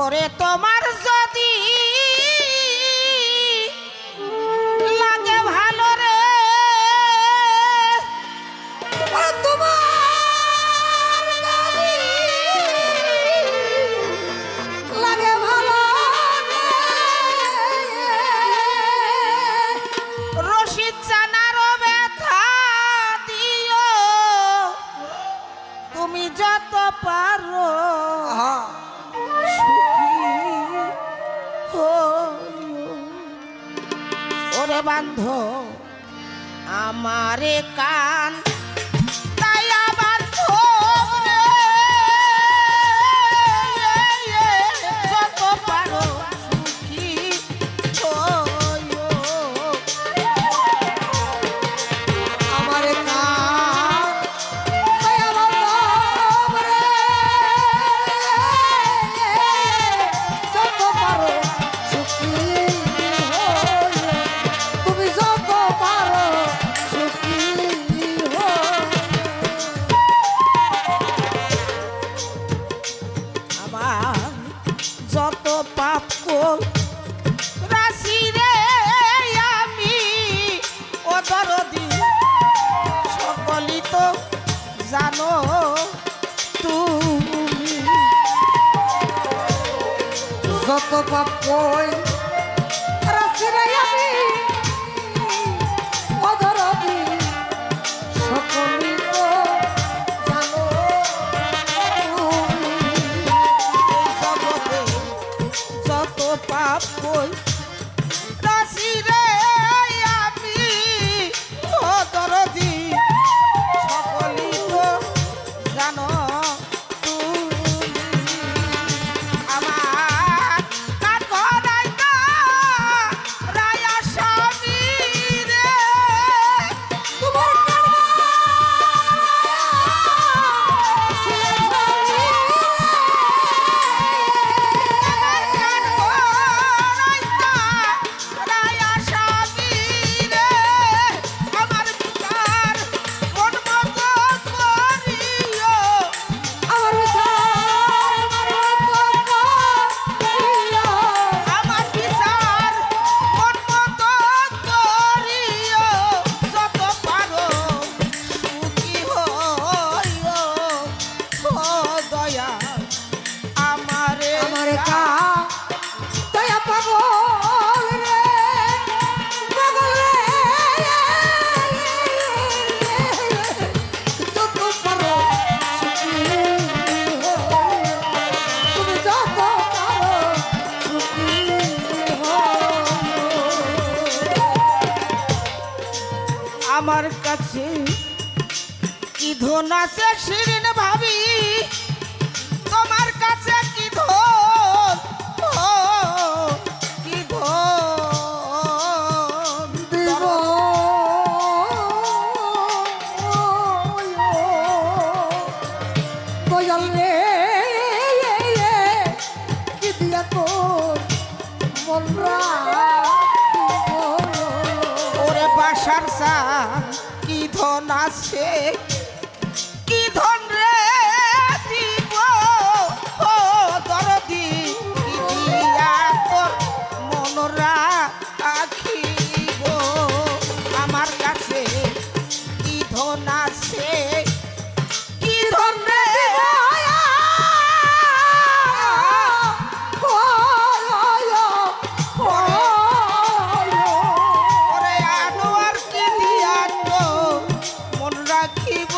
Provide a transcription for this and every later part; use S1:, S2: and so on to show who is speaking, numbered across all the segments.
S1: ওরে তোমার যদি লাগে ভালো রে,
S2: তোমার যদি লাগে ভালো
S1: রশিদ জানারও ব্যথা দিও তুমি যত পারো ওরে বান্ধো আমারে কান তাইয়া বান্ধো রে, যত পারো সুখী হইও।
S2: আমার কান দয়া বান্ধব রে, যত পারো সুখী হইও, তুমি যত পারো সুখী হইও।
S1: আমার যত পাপ রাশি রে আমি ও দরদি সকলই তো জানো তুমি।
S2: যত পাপ কই রাশিরে আমি অধরদি সকলই তো জানো তুমি।
S1: এই জগতে যত পাপ রাশি রে আমি ও দরদি সকলই তো জানো তুমি। আমার কাঠ গড়াই না রায়া স্বামী রে,
S2: তোমার
S1: কাঠ গড়াই না রায়া স্বামী রে, আমার বিচার মন মতো করিও।
S2: আমার
S1: আমার বিচার মন মতো করিও, যত পারো সুখী হইও। ও দয়া আমারে
S2: আমার কা দয়া পাগল রে, পাগল রে, যত পারো সুখী হইও, তুমি যত পারো সুখী হইও।
S1: আমার কাছে কি ধন আছে শিরিন ভাবি, তোমার কাছে কি ধন, ও কি ধন
S2: দিব দয়াল রে, কি দিয়া তোর মন রাখিব।
S1: ওরে বাসার সান কি ধন আছে, কি ধন রে দিব, ও দরদি কি দিয়া তোর মন রাখিব। আমার কাছে কি ধন আছে, কি ধন রে ওরে আনোয়ার কি দিয়া তো মন রাখিব।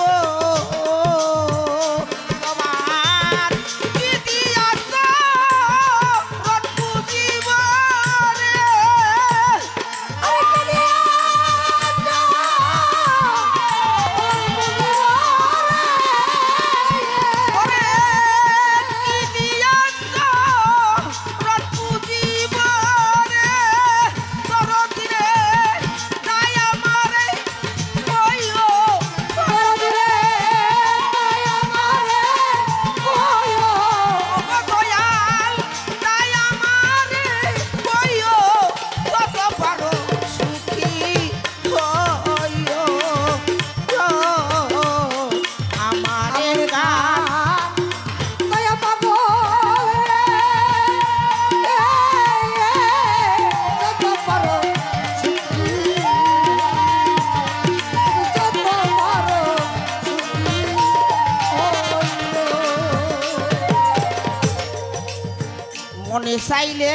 S1: মনে চাইলে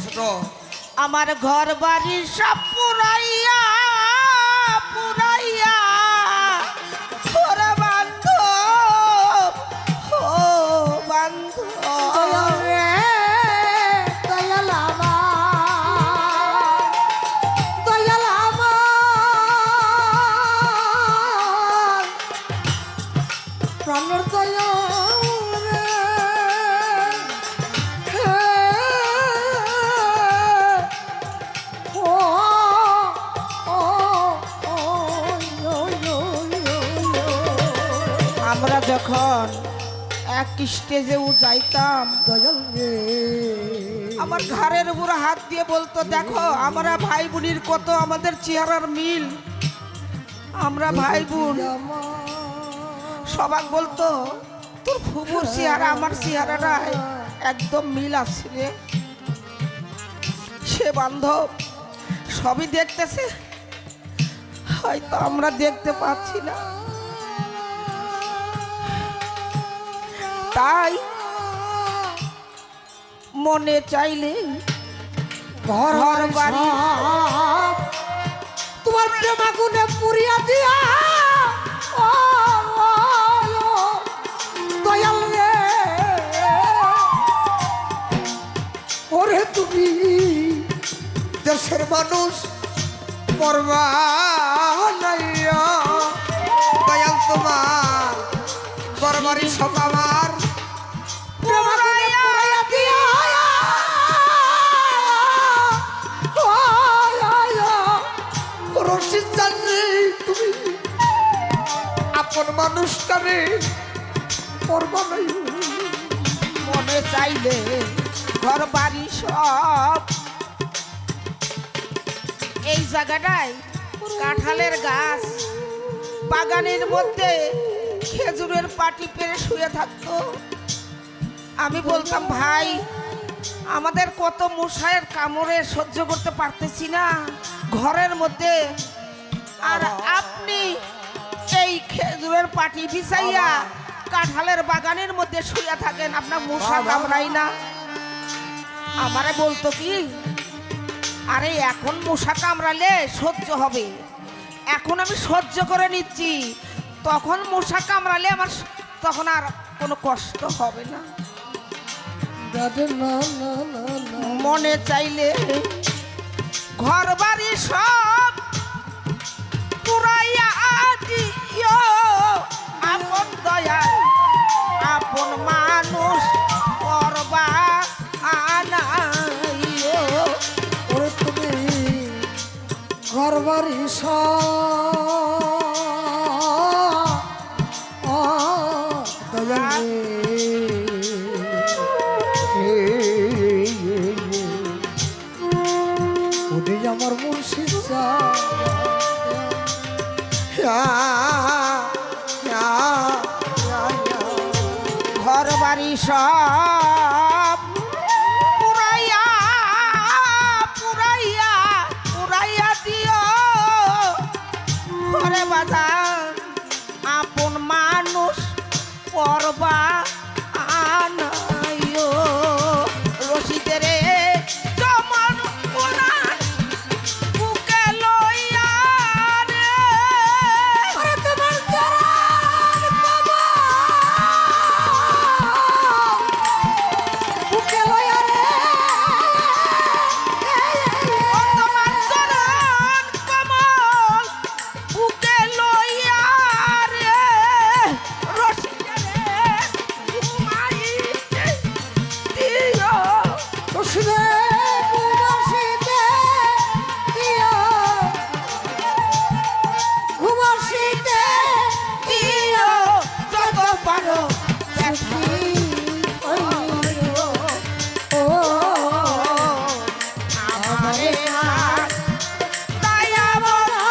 S3: ছোট
S1: আমার ঘর বাড়ি সব পুরাইয়া পুরাইয়া ওরে বান্ধব ও বান্ধব
S2: দয়াল রে দয়াল আমার দয়াল আমার প্রাণের দয়াল রে ও ও ও
S1: আমরা যখন এক স্টেজে যাইতাম
S2: দয়াল রে
S1: আমার ঘাড়ের উপর হাত দিয়ে বলতো দেখো আমরা ভাই বোনের কত আমাদের চেহারার মিল আমরা ভাই বোন সবাই বলতো তোর ফুফুর চেহারা আমার চেহারাটা একদম মিল আছে রে সে বান্ধব সবই দেখতেছে হয়তো আমরা দেখতে পাচ্ছি না তাই মনে চাইলে
S2: ঘর
S1: ঘর বাড়ি
S2: সব তোমার প্রেম আগুনে পুরিয়া দিয়া ও ও, ও, দয়াল রে ওরে তুমি
S3: দেশের মানুষ মরবা নাইয়া দয়াল তোমার বরবারি সব আমার
S2: প্রেম আগুনে পুরাইয়া দিয়া ও, ও, ও,
S3: রশিদ জানি তুমি আপন মানুষটারে মরবা নাই
S1: মনে চাইলে ঘর বাড়ি সব এই জায়গাটায় কাঁঠালের গাছ বাগানের মধ্যে খেজুরের পাটি পেরে শুয়ে থাকতো আমি বলতাম ভাই আমাদের কত মশায়ের কামড়ে সহ্য করতে পারতেছি না ঘরের মধ্যে আর আপনি এই খেজুরের পাটি বিছাইয়া কাঁঠালের বাগানের মধ্যে শুয়ে থাকেন আপনার মশা কামড়াই না আমারে বলতো কি আরে এখন মশা কামড়ালে সহ্য হবে এখন আমি সহ্য করে নিচ্ছি তখন মশা কামড়ালে আমার তখন আর কোনো কষ্ট হবে না
S2: দাদা না না না না
S1: মনে চাইলে ঘর বাড়ি সব পুরাইয়া দিও আপন দয়াল আপন মানুষ করবা আনাইও
S2: ওরে তুমি ঘর বাড়ি দয়াল ওরে আমার মুর্শিদ
S1: ঘর বাড়ি সব পুরাইয়া পুরাইয়া পুরাইয়া দিও ঘরে বাজার আপন মানুষ করবা আনাইও রশিদের জমন কোনার বুকে লইয়া রে
S2: ওরে তোমার চরণ বাবা বুকে লইয়া রে
S1: ও তোমার চরণ কমল বুকে লইয়া রে রশিদের ঘুমাইতে দিও
S2: রশিদে ঘুমাসিতে দিও ঘুমাসিতে
S1: দিও যত পারো আমারে আর দয়া বলো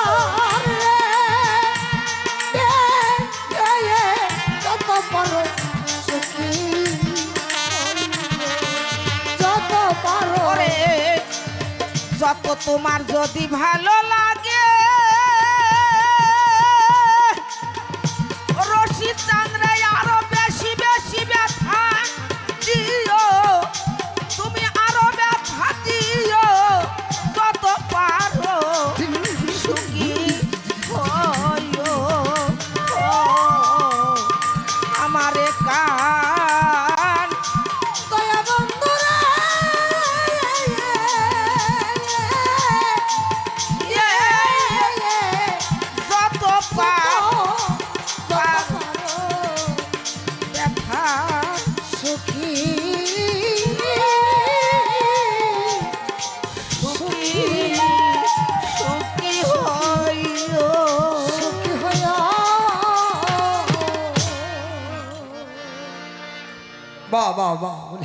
S1: ওরে যত তোমার যদি ভালো লাগে রশিদ চান্দ্রে আরো বেশি বেশি ব্যথা দিও তুমি
S3: বাহ বাহ বাহ